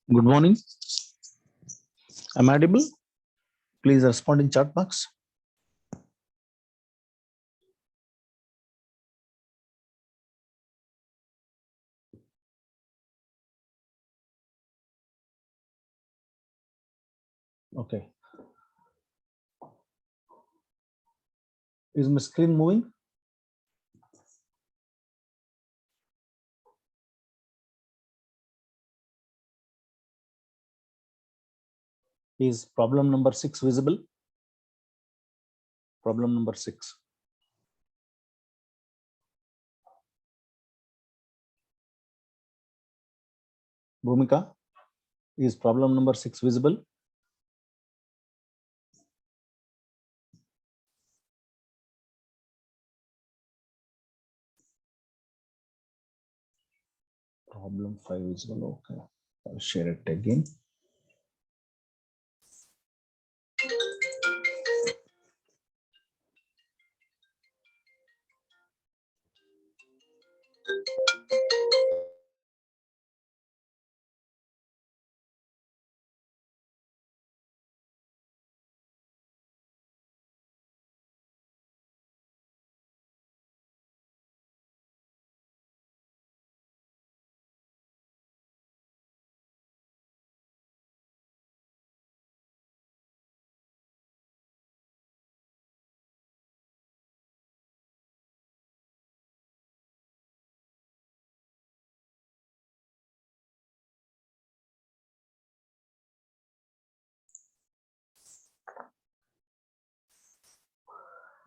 Good morning. Am I audible? Please respond in chat box. Okay. Is my screen moving? Is problem number 6 visible? Problem number 6. Bhumika, is problem number 6 visible? Problem 5 visible. Okay. I'll share it again.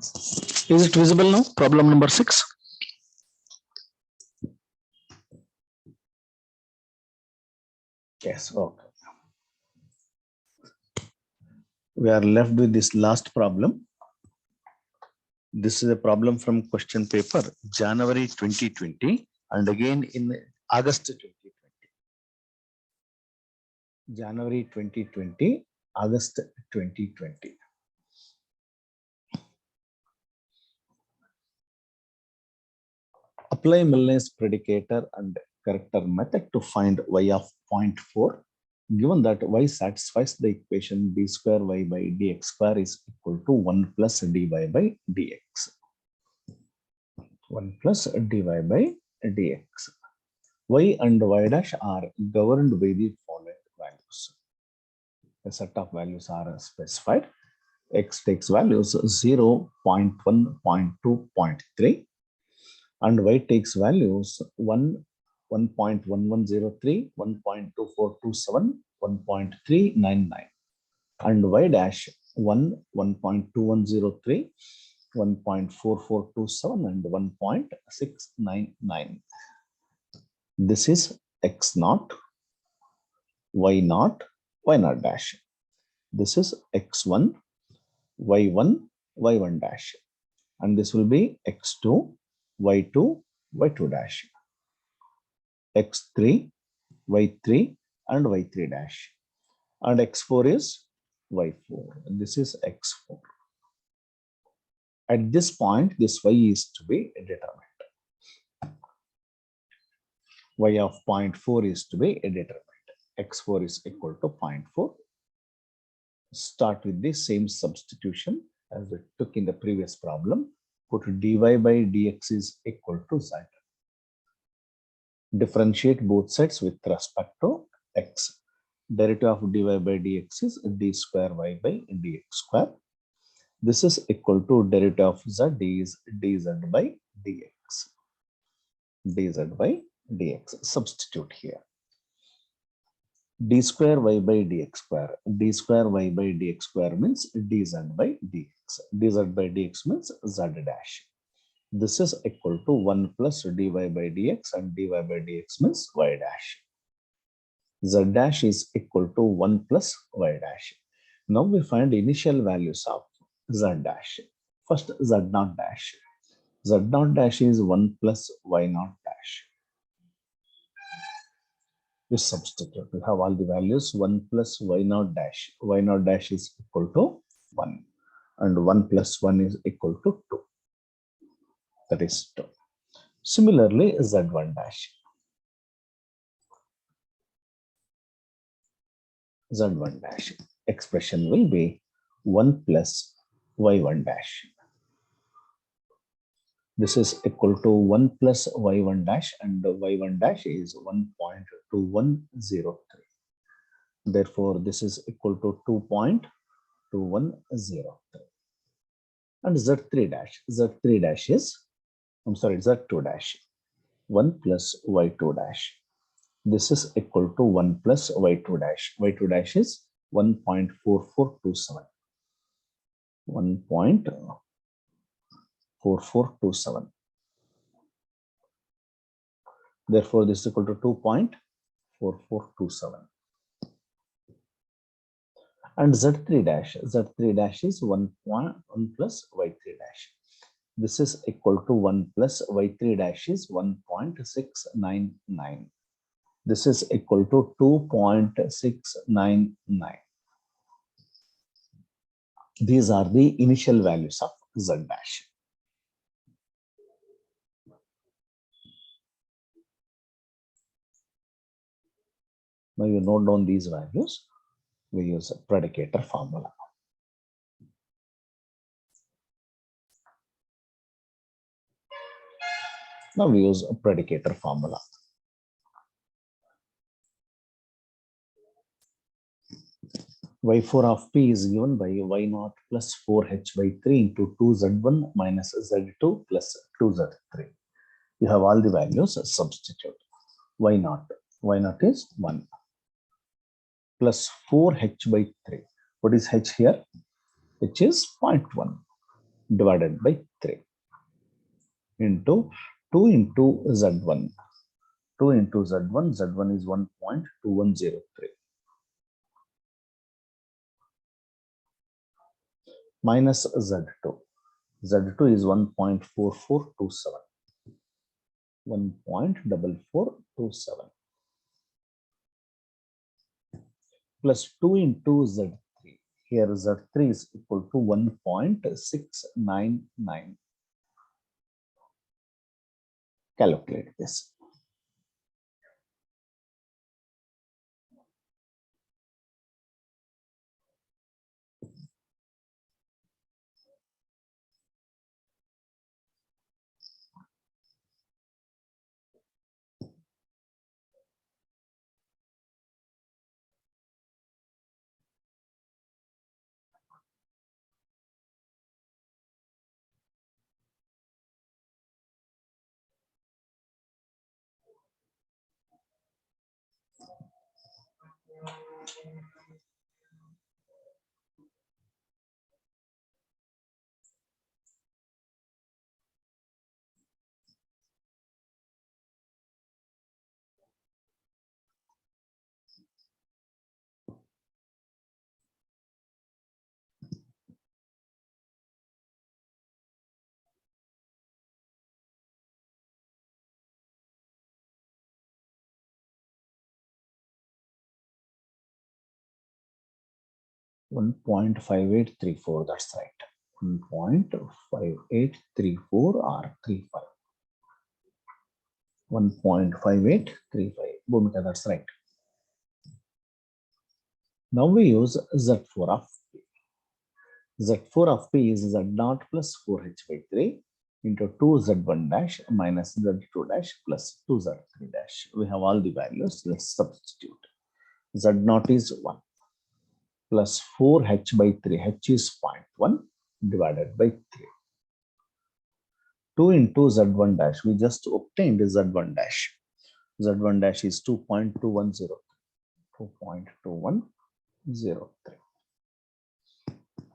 Is it visible now? Problem number 6. Yes. Okay. We are left with this last problem. This is a problem from question paper January 2020 and again in August 2020. January 2020, August 2020. Apply Milne's predicator and character method to find y of 0.4. Given that y satisfies the equation d square y by dx square is equal to 1 plus dy by dx. 1 plus dy by dx. Y and y dash are governed by the following values. A set of values are specified. X takes values 0, 0.1, 0.2, 0.3. And y takes values 1, 1.1103, 1.2427, 1.399, and y dash 1, 1.2103, 1.4427, and 1.699. This is x naught, y naught, y naught dash. This is x1, y1, y1 dash. And this will be x2, y2, y2 dash, x3, y3, and y3 dash, and x4 is y4. This is x4. At this point, this y is to be determined. Y of 0.4 is to be determined. X4 is equal to 0.4. Start with the same substitution as we took in the previous problem. Put dy by dx is equal to z. Differentiate both sides with respect to x. Derivative of dy by dx is d square y by dx square. This is equal to derivative of z is dz by dx. dz by dx. Substitute here. D square y by dx square. D square y by dx square means dz by dx. dz by dx means z dash. This is equal to 1 plus dy by dx, and dy by dx means y dash. Z dash is equal to 1 plus y dash. Now we find initial values of z dash. First z naught dash. Z naught dash is 1 plus y naught dash. We substitute. We have all the values 1 plus y naught dash. Y naught dash is equal to 1. And 1 plus 1 is equal to 2. That is 2. Similarly, z1 dash. Z1 dash. Expression will be 1 plus Y1 dash. This is equal to 1 plus Y1 dash, and Y1 dash is 1.2103. Therefore, this is equal to 2.2103. And Z3 dash. Z3 dash is, Z2 dash. 1 plus Y2 dash. This is equal to 1 plus Y2 dash. Y2 dash is 1.4427. 1.4427. Therefore, this is equal to 2.4427. And Z3 dash is 1 plus Y3 dash. This is equal to 1 plus Y3 dash is 1.699. This is equal to 2.699. These are the initial values of Z dash. Now you note down these values. We use a predicator formula. Now we use a predicator formula. Y4 of P is given by Y0 plus 4H by 3 into 2Z1 minus Z2 plus 2Z3. You have all the values, substitute. Y0 is 1 plus 4H by 3. What is H here? H is 0.1 divided by 3 into 2 into Z1. 2 into Z1, Z1 is 1.2103. Minus Z2. Z2 is 1.4427. 1.4427. Plus 2 into Z3. Here Z3 is equal to 1.699. Calculate this. One 1.5834, that's right. 1.5834 or 35. 1.5835. Bhumika, that's right. Now we use Z4 of P. Z4 of P is Z0 plus 4H by 3 into 2Z1 dash minus Z2 dash plus 2Z3 dash. We have all the values. Let's substitute. Z0 is 1 plus 4H by 3. H is 0.1 divided by 3. 2 into Z1 dash. We just obtained Z1 dash. Z1 dash is 2.2103. 2.2103.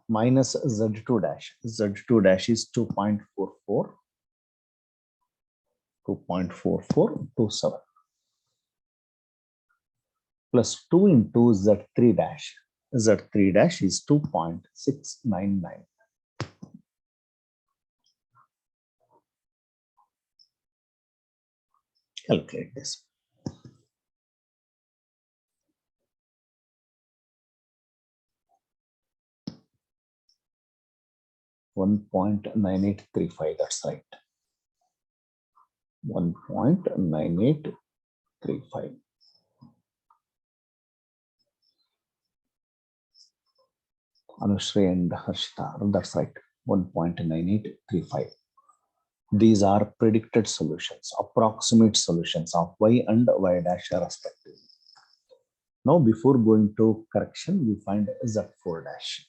Minus Z2 dash. Z2 dash is 2.44. 2.4427. Plus 2 into Z3 dash. Z3 dash is 2.699. Calculate this. $1.9835, that's right. 1.9835. Anushri and Harshita, that's right, 1.9835. These are predicted solutions, approximate solutions of y and y dash respectively. Now, before going to correction, we find z4 dash.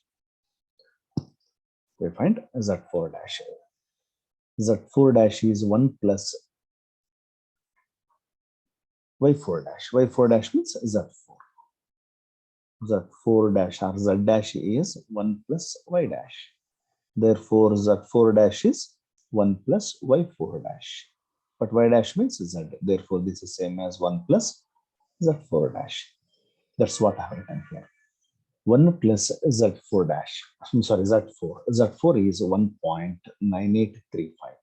We find z4 dash. Z4 dash is 1 plus y4 dash. Y4 dash means z4. Z4 dash or z dash is 1 plus y dash. Therefore, z4 dash is 1 plus y4 dash. But y dash means z. Therefore, this is same as 1 plus z4 dash. That's what I have written here. 1 plus z4 dash. I'm sorry, z4. Z4 is 1.9835.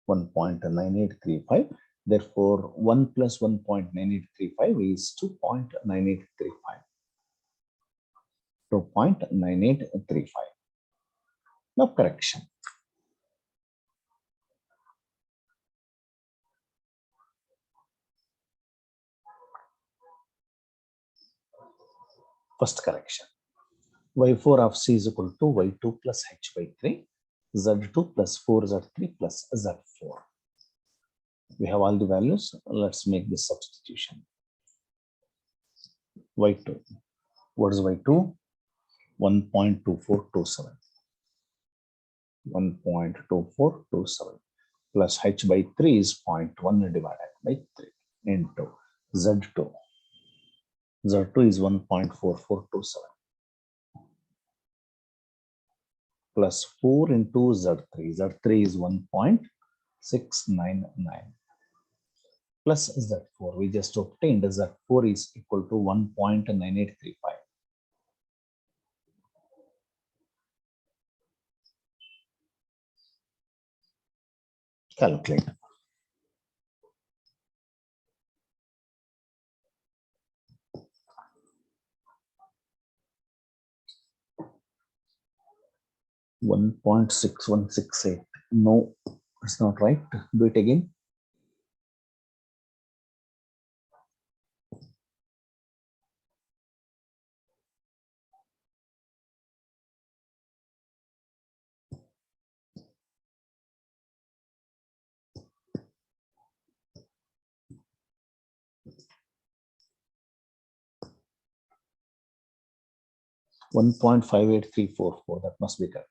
1.9835. Therefore, 1 plus 1.9835 is 2.9835. 2.9835. Now, correction. First correction. Y4 of C is equal to Y2 plus H by 3, Z2 plus 4Z3 plus Z4. We have all the values. Let's make this substitution. Y2. What is Y2? 1.2427. 1.2427 plus H by 3 is 0.1 divided by 3 into Z2. Z2 is 1.4427 plus 4 into Z3. Z3 is 1.699 plus Z4. We just obtained Z4 is equal to 1.9835. Calculate. .6168. No, it's not right. Do it again. 1.58344. That must be correct.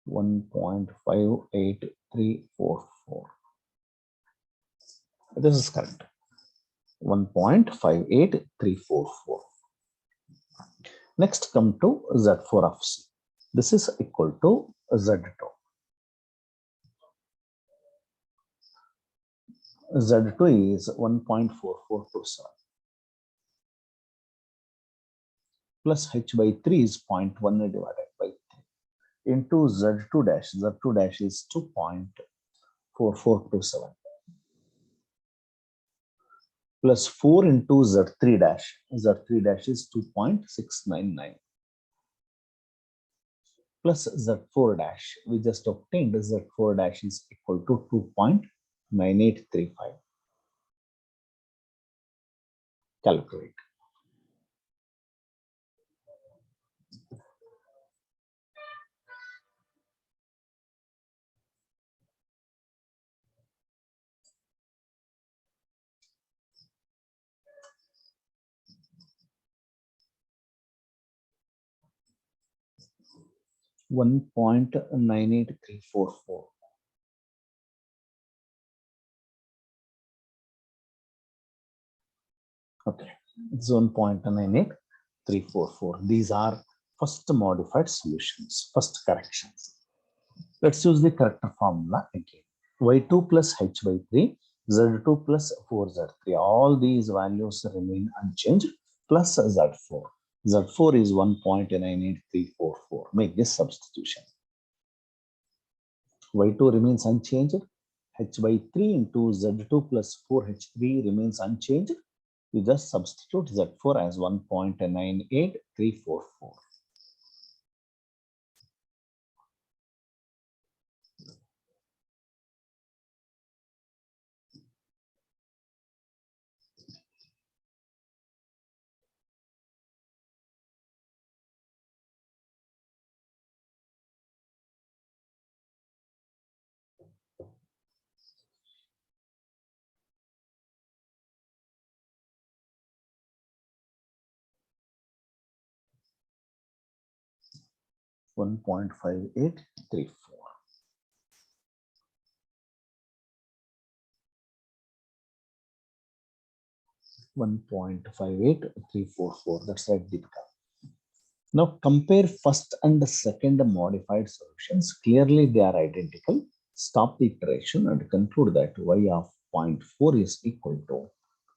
1.58344. This is correct. 1.58344. Next, come to Z4 of C. This is equal to Z2. Z2 is 1.4427 plus H by 3 is 0.1 divided by 3 into Z2 dash. Z2 dash is 2.4427 plus 4 into Z3 dash. Z3 dash is 2.699 plus Z4 dash. We just obtained Z4 dash is equal to 2.9835. Calculate. $1.98344. Okay, it's 1.98344. These are first modified solutions, first corrections. Let's use the corrector formula again. Y2 plus H by 3, Z2 plus 4Z3. All these values remain unchanged plus Z4. Z4 is 1.98344. Make this substitution. Y2 remains unchanged. H by 3 into Z2 plus 4H3 remains unchanged. We just substitute Z4 as 1.98344. 1.5834. 1.58344. That's right, Deepika. Now compare first and the second modified solutions. Clearly they are identical. Stop the iteration and conclude that y of 0.4 is equal to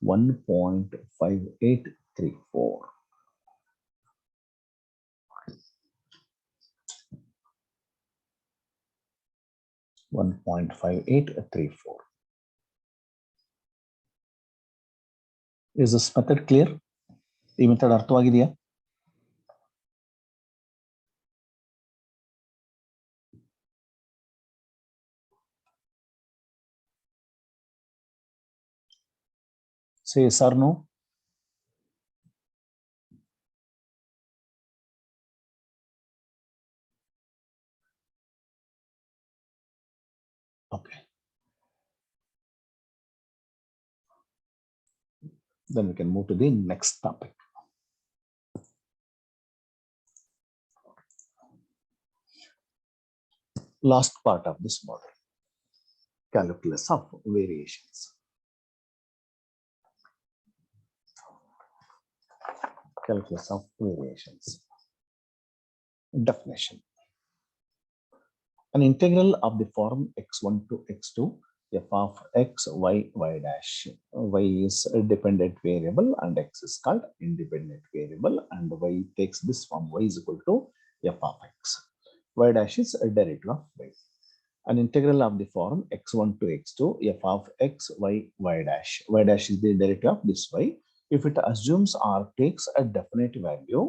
1.5834. Is this method clear? ಈ method ಅರ್ಥವಾಗಿದೆಯಾ? Say yes or no. Okay. Then we can move to the next topic. Last part of this model, calculus of variations. Calculus of variations. Definition. An integral of the form x1 to x2 f of x, y, y dash. Y is a dependent variable and x is called independent variable, and y takes this form. Y is equal to f of x. Y dash is a derivative of y. An integral of the form x1 to x2 f of x, y, y dash. Y dash is the derivative of this y. If it assumes or takes a definite value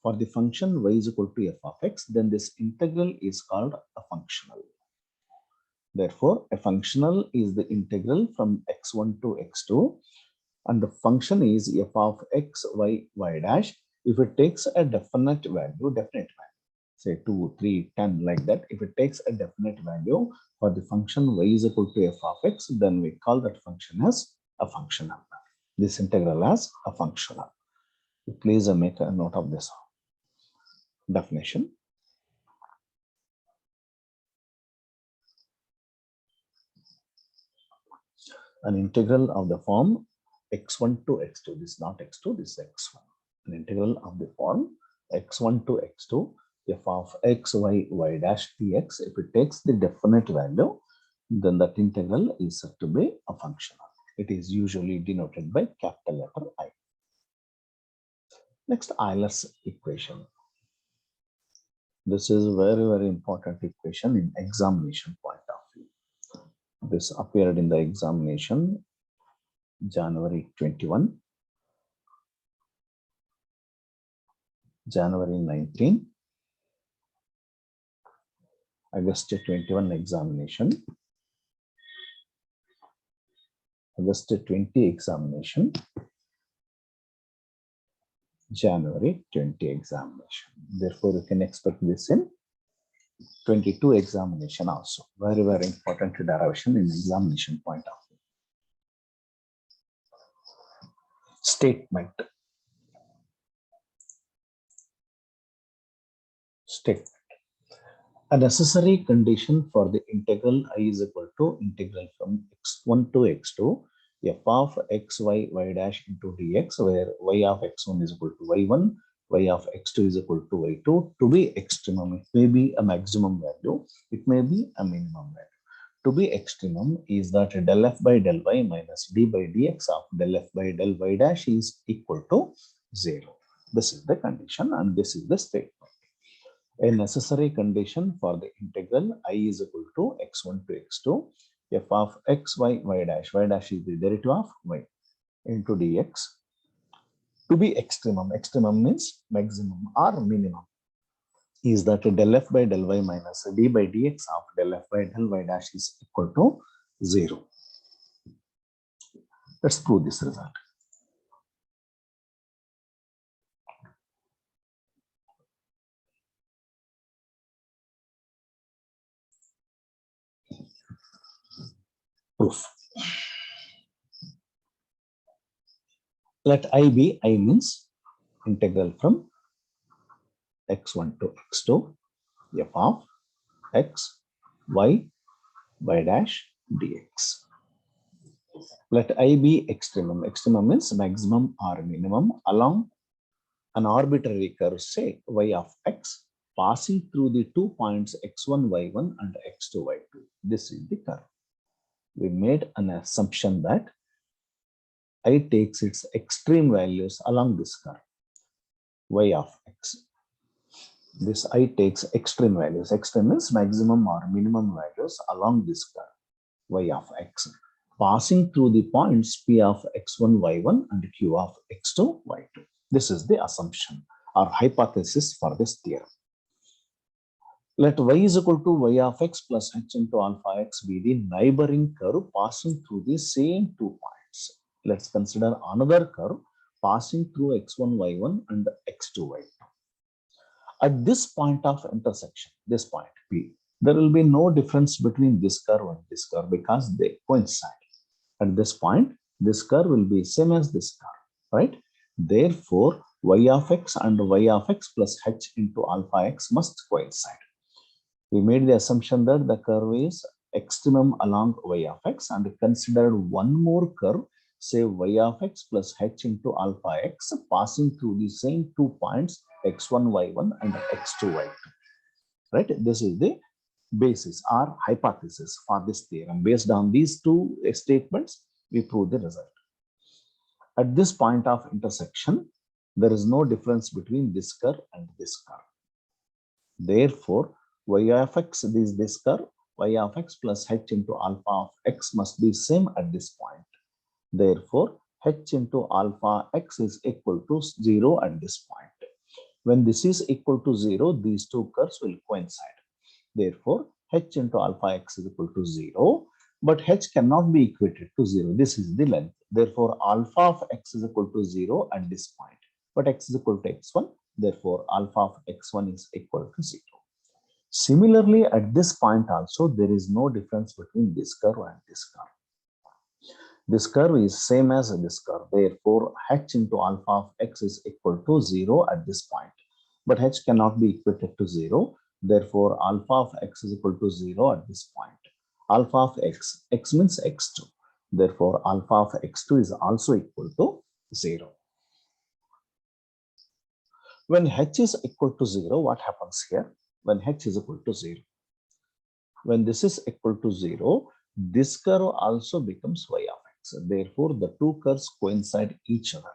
for the function y is equal to f of x, then this integral is called a functional. Therefore, a functional is the integral from x1 to x2, and the function is f of x, y, y dash. If it takes a definite value, say 2, 3, 10, like that, if it takes a definite value for the function y is equal to f of x, then we call that function as a functional. This integral as a functional. Please make a note of this definition. An integral of the form x1 to x2. This is not x2, this is x1. An integral of the form x1 to x2 f of x, y, y dash dx. If it takes the definite value, then that integral is said to be a functional. It is usually denoted by capital letter I. Next, Euler's equation. This is very, very important equation in examination point of view. This appeared in the examination January 21, January 19, August 21 examination, August 20 examination, January 20 examination. Therefore, you can expect this in 22 examination also. Very, very important derivation in examination point of view. Statement. A necessary condition for the integral I is equal to integral from x1 to x2 f of x, y, y dash into dx, where y of x1 is equal to y1, y of x2 is equal to y2 to be extremum. It may be a maximum value, it may be a minimum value. To be extremum is that del f by del y minus d by dx of del f by del y dash is equal to 0. This is the condition and this is the statement. A necessary condition for the integral I is equal to x1 to x2 f of x, y, y dash. Y dash is the derivative of y into dx. To be extremum, extremum means maximum or minimum, is that del f by del y minus d by dx of del f by del y dash is equal to 0. Let's prove this result. Proof. Let I be, I means integral from x1 to x2 f of x, y, y dash dx. Let I be extremum. Extremum means maximum or minimum along an arbitrary curve, say y of x, passing through the 2 points x1, y1 and x2, y2. This is the curve. We made an assumption that I takes its extreme values along this curve, y of x. This I takes extreme values. Extreme means maximum or minimum values along this curve, y of x, passing through the points p of x1, y1 and q of x2, y2. This is the assumption or hypothesis for this theorem. Let y is equal to y of x plus h into alpha x be the neighboring curve passing through the same 2 points. Let's consider another curve passing through x1, y1 and x2, y2. At this point of intersection, this point P, there will be no difference between this curve and this curve because they coincide. At this point, this curve will be same as this curve, right? Therefore, y of x and y of x plus h into alpha x must coincide. We made the assumption that the curve is extremum along y of x and considered one more curve, say y of x plus h into alpha x, passing through the same 2 points x1, y1 and x2, y2. Right? This is the basis or hypothesis for this theorem. Based on these two statements, we prove the result. At this point of intersection, there is no difference between this curve and this curve. Therefore, y of x is this curve, y of x plus h into alpha of x must be same at this point. Therefore, h into alpha x is equal to 0 at this point. When this is equal to 0, these two curves will coincide. Therefore, h into alpha x is equal to 0, but h cannot be equated to 0. This is the length. Therefore, alpha of x is equal to 0 at this point, but x is equal to x1. Therefore, alpha of x1 is equal to 0. Similarly, at this point also, there is no difference between this curve and this curve. This curve is same as this curve. Therefore, h into alpha of x is equal to 0 at this point. But h cannot be equated to 0. Therefore, alpha of x is equal to 0 at this point. Alpha of x means x2. Therefore, alpha of x2 is also equal to 0. When h is equal to 0, what happens here? When h is equal to 0. When this is equal to 0, this curve also becomes y of x. Therefore, the two curves coincide each other.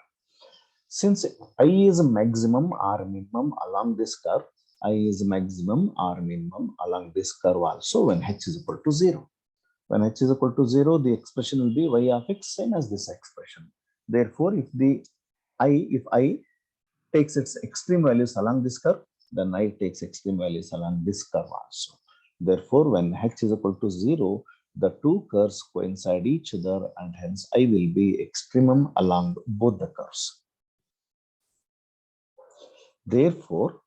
Since I is maximum or minimum along this curve, I is maximum or minimum along this curve also when h is equal to 0. When h is equal to 0, the expression will be y of x same as this expression. Therefore, if I takes its extreme values along this curve, then I takes extreme values along this curve also. Therefore, when h is equal to 0, the two curves coincide each other and hence I will be extremum along both the curves. Therefore,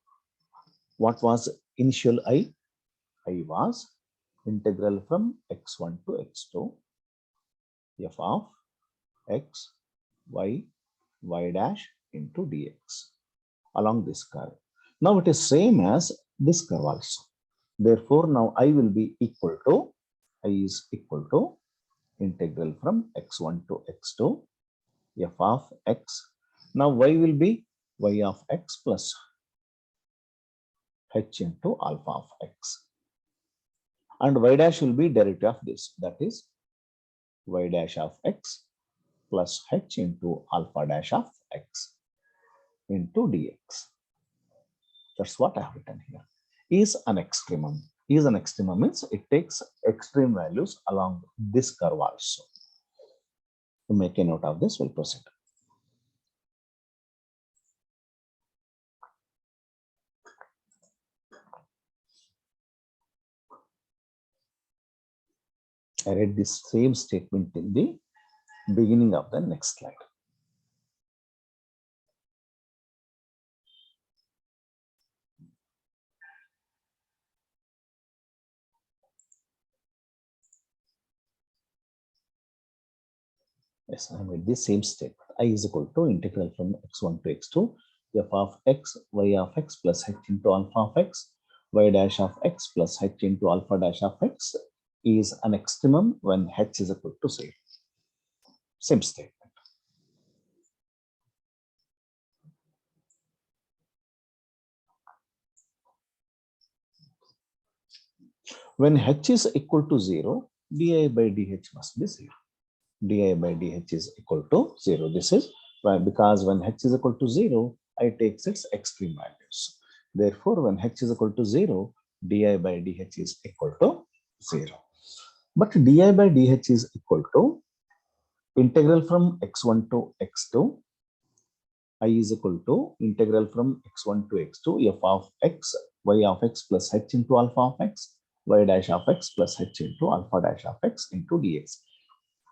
what was initial I? I was integral from x1 to x2 f of x, y, y dash into dx along this curve. Now it is same as this curve also. Therefore, now I will be equal to, I is equal to integral from x1 to x2 f of x. Now y will be y of x plus h into alpha of x. And y dash will be derivative of this, that is y dash of x plus h into alpha dash of x into dx. That's what I have written here. Is an extremum. Is an extremum means it takes extreme values along this curve also. To make a note of this, we'll proceed. I read this same statement in the beginning of the next slide. Yes, I made the same statement. I is equal to integral from x1 to x2 f of x, y of x plus h into alpha of x. y dash of x plus h into alpha dash of x is an extremum when h is equal to 0. Same statement. When h is equal to 0, di by dh must be 0. Di by dh is equal to 0. This is why, because when h is equal to 0, I takes its extreme values. Therefore, when h is equal to 0, di by dh is equal to 0. But di by dh is equal to integral from x1 to x2. I is equal to integral from x1 to x2 f of x, y of x plus h into alpha of x, y dash of x plus h into alpha dash of x into dx.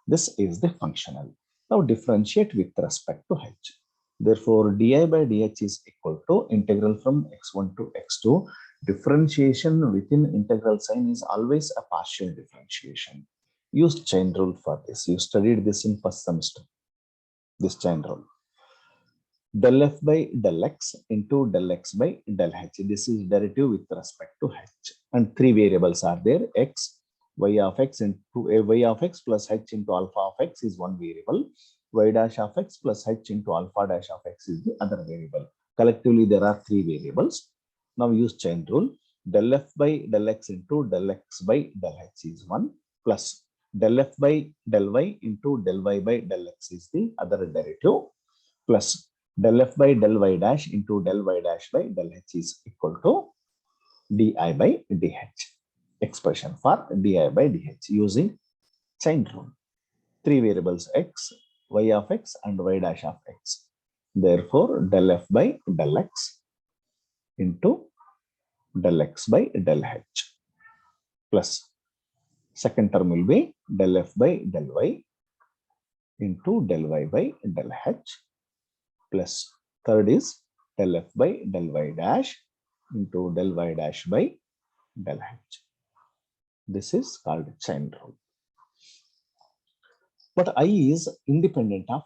This is the functional. Now differentiate with respect to h. Therefore, di by dh is equal to integral from x1 to x2. Differentiation within integral sign is always a partial differentiation. Use chain rule for this. You studied this in first semester. This chain rule. Del f by del x into del x by del h. This is derivative with respect to h. And three variables are there. X, y of x into y of x plus h into alpha of x is one variable. Y dash of x plus h into alpha dash of x is the other variable. Collectively, there are three variables. Now use chain rule. Del f by del x into del x by del h is one, plus del f by del y into del y by del x is the other derivative, plus del f by del y dash into del y dash by del h is equal to di by dh. Expression for di by dh using chain rule. Three variables x, y of x and y dash of x. Therefore, del f by del x into del x by del h plus second term will be del f by del y into del y by del h plus third is del f by del y dash into del y dash by del h. This is called chain rule. But I is independent of,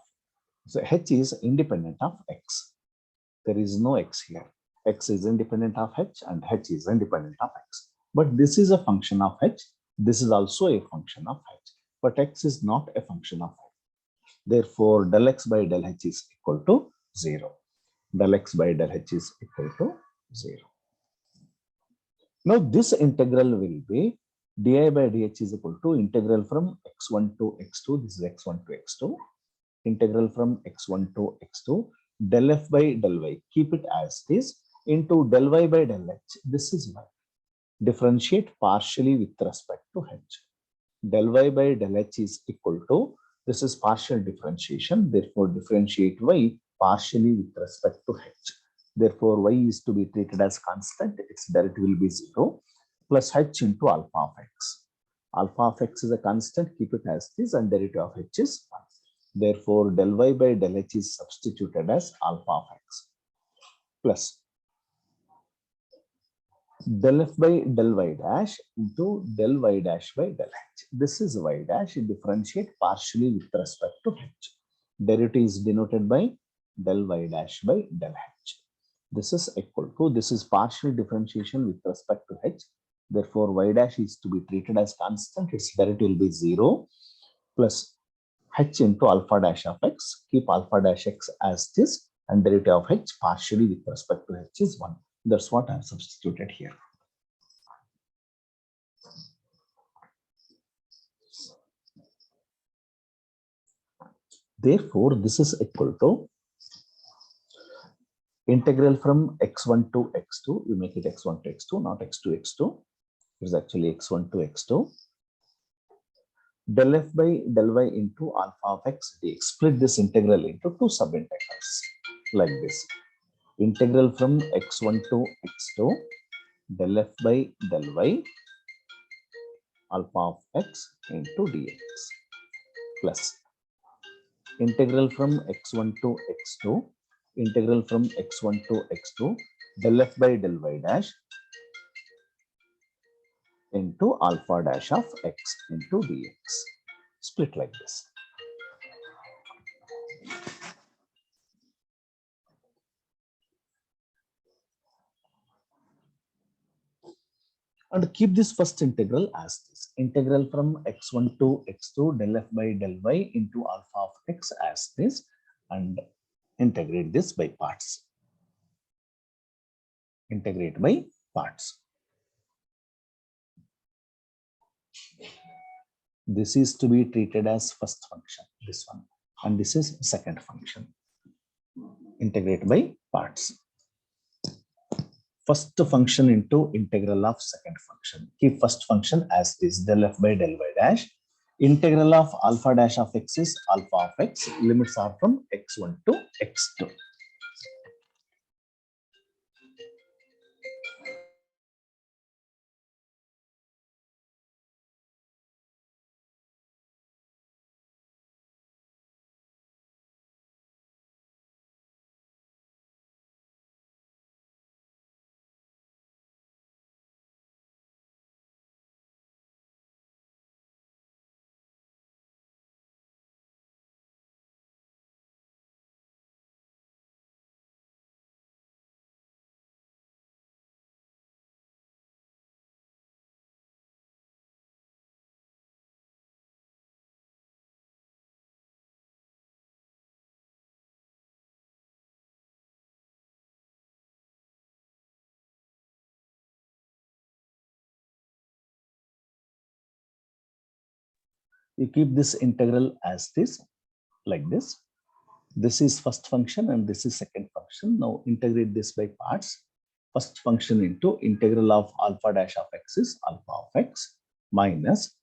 so h is independent of x. There is no x here. X is independent of h and h is independent of x. But this is a function of h. This is also a function of h. But x is not a function of h. Therefore, del x by del h is equal to 0. Del x by del h is equal to 0. Now, this integral will be di by dh is equal to integral from x1 to x2. This is x1 to x2. Integral from x1 to x2. Del f by del y. Keep it as it is. Into del y by del h. This is y. Differentiate partially with respect to h. Del y by del h is equal to, this is partial differentiation. Therefore, differentiate y partially with respect to h. Therefore, y is to be treated as constant. Its derivative will be 0 plus h into alpha of x. Alpha of x is a constant. Keep it as it is and derivative of h is 1. Therefore, del y by del h is substituted as alpha of x plus del f by del y dash into del y dash by del h. This is y dash. Differentiate partially with respect to h. Derivative is denoted by del y dash by del h. This is equal to, this is partial differentiation with respect to h. Therefore, y dash is to be treated as constant. Its derivative will be 0 plus h into alpha dash of x. Keep alpha dash x as this and derivative of h partially with respect to h is 1. That's what I have substituted here. Therefore, this is equal to integral from x1 to x2. We make it x1 to x2, not x to x2. It is actually x1 to x2. Del f by del y into alpha of x dx. Split this integral into two subintegrals like this. Integral from x1 to x2, del f by del y alpha of x into dx plus integral from x1 to x2, integral from x1 to x2, del f by del y dash into alpha dash of x into dx. Split like this. and keep this first integral as this. Integral from x1 to x2 del f by del y into alpha of x as this, and integrate this by parts. Integrate by parts. This is to be treated as first function, this one, and this is second function. Integrate by parts. First function into integral of second function. Keep first function as this, del f by del y dash. Integral of alpha dash of x is alpha of x. Limits are from x1 to x2. You keep this integral as this, like this. This is first function and this is second function. Now integrate this by parts. First function into integral of alpha dash of x is alpha of x minus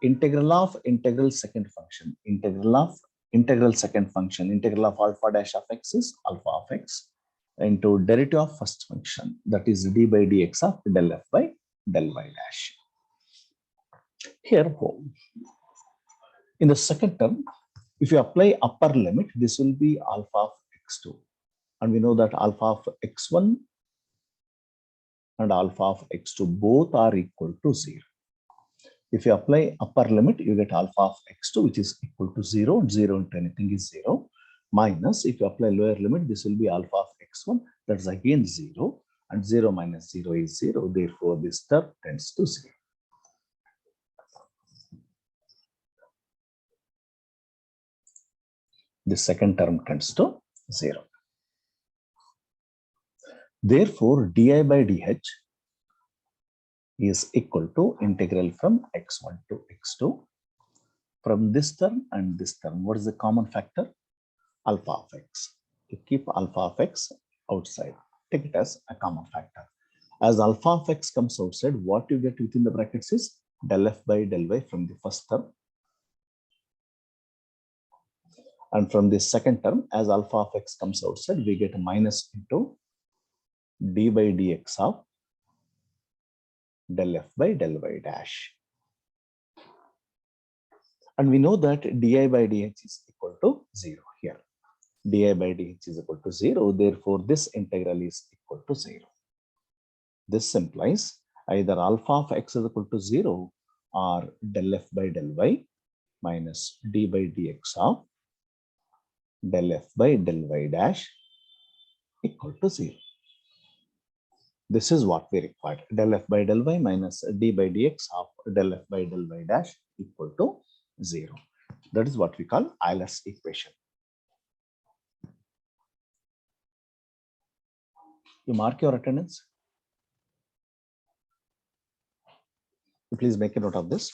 integral of integral second function. Integral of integral second function. Integral of alpha dash of x is alpha of x into derivative of first function, that is d by dx of del f by del y dash. Here, in the second term, if you apply upper limit, this will be alpha of x2. And we know that alpha of x1 and alpha of x2 both are equal to 0. If you apply upper limit, you get alpha of x2, which is equal to 0. 0 into anything is 0. Minus, if you apply lower limit, this will be alpha of x1. That's again 0. And 0 minus 0 is 0. Therefore, this term tends to 0. The second term tends to 0. Therefore, di by dh is equal to integral from x1 to x2. From this term and this term, what is the common factor? Alpha of x. You keep alpha of x outside. Take it as a common factor. As alpha of x comes outside, what you get within the brackets is del f by del y from the first term. And from the second term, as alpha of x comes outside, we get a minus into d by dx of del f by del y dash. And we know that di by dx is equal to 0 here. Di by dx is equal to 0. Therefore, this integral is equal to 0. This implies either alpha of x is equal to 0 or del f by del y minus d by dx of del f by del y dash equal to 0. This is what we required. Del f by del y minus d by dx of del f by del y dash equal to 0. That is what we call Euler's equation. You mark your attendance. Please make a note of this.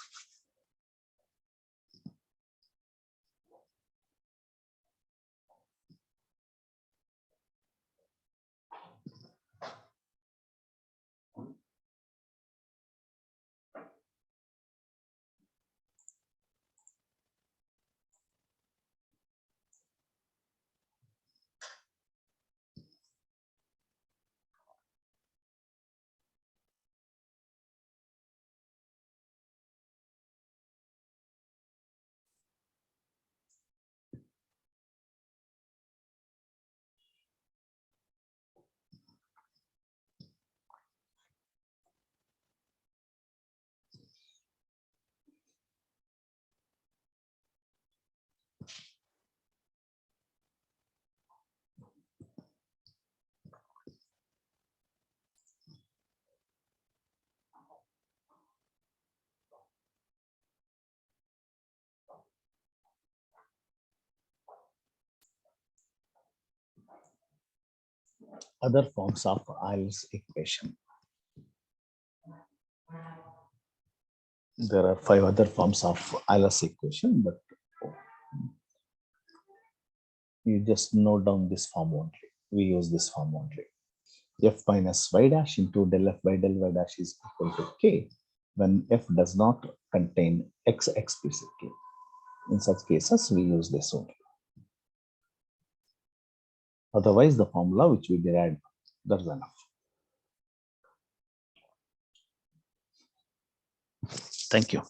Other forms of Euler's equation. There are 5 other forms of Euler's equation, but you just note down this form only. We use this form only. F minus y dash into del f by del y dash is equal to k when f does not contain x explicitly. In such cases, we use this only. Otherwise, the formula which we derived, that's enough. Thank you.